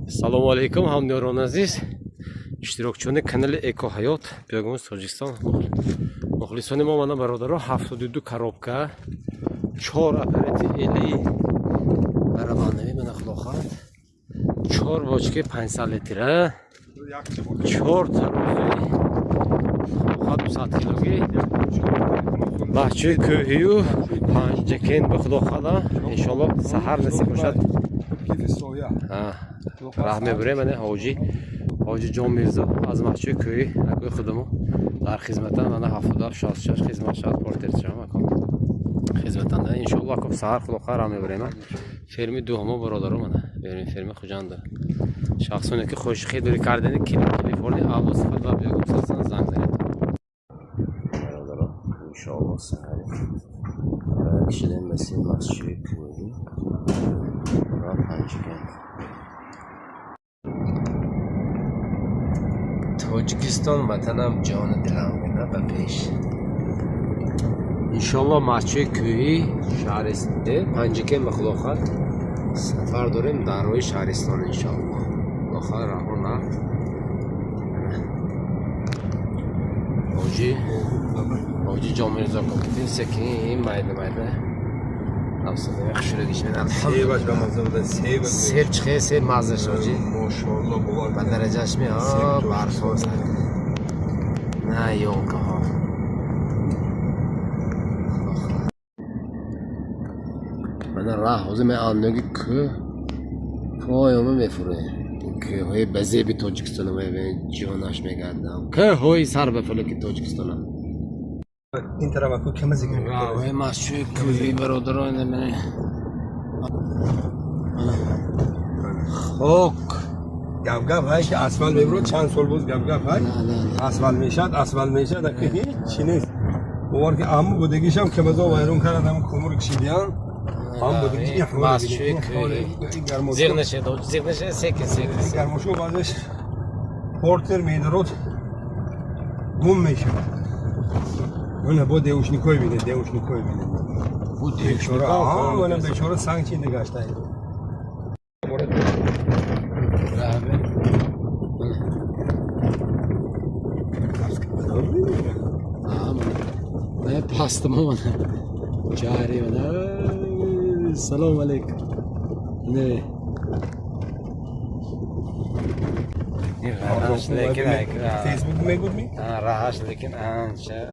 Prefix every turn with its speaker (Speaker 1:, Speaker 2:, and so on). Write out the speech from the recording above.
Speaker 1: Салому алейкум, ҳамёрон азиз, иштирокчиёни канали Экоҳаёт, Биёгони Тоҷикистон. Мухлисони мо мана бародаро 72 коробка 4 аппарати эли барабандави мана худоханд 4 бочки 500 литра 4 тарози худоханд 200 килоги бахчаи кӯҳию 5 ҷакен ба худоханда иншоалло саҳар насиб бошад. Раҳ мебурем мане ҳоҷи ҷон мирзо аз бахчаи кӯҳӣ акои худамо дар хизматан мана 7766 хизмат шавад портерчам аком хизматанда иншоалло аком саҳар худоханд раҳ мебурем. Ферми дуҳамо бародаро мана берем ферми хуҷанда шахсоне ки хоҳиши дури кардани телефони авло сифат ва биёгум сасан занг занед бародаро иншоалло саҳар кишидем маси масҷиди кӯҳӣ ва панҷиган Тоҷикистон ватанам ҷони дилам гина ба пеш иншоалло масҷиди кӯҳӣ шаҳристон панҷикен ба худоханд сафар дорем дар роҳи шаҳристон иншоалло худоханд раҳо нафт ҳоҷи ҷомирзо кокитин секин майда себ чихе себ маззаш ҳоҷи ба дараҷаш меа барфоз на ёлкаҳо мана раҳ ҳозир ме анноги кӯҳ поёма мефурем кӯҳҳои ба зеби тоҷикистона мебинед ҷонаш мегардам кӯҳҳои сар ба фалаки тоҷикистона
Speaker 2: این طرف اکو کمه زیگه
Speaker 1: راوی مسجد کوهی برادران من خوک
Speaker 2: گپ های که اسفل میبرد چند سال بود گپ های اسفل میشد که هیچی نیست باور که عمو بودگیش هم که بزا ویرون کردم کمر کشیدیان هم بودگی
Speaker 1: مسجد کوهی زیغ نشه سکه
Speaker 2: گرماشو بعدش پورتر میدرد گم میشه اون با دیوشنیکوی بینه
Speaker 1: بو دیوشنیکوی
Speaker 2: اون بیچاره سنگ چینده گشته
Speaker 1: من پاستم من جاری من سلام علیکم نه راهش لیکن
Speaker 2: فیسبوک میگوید می
Speaker 1: راهش لیکن آنچه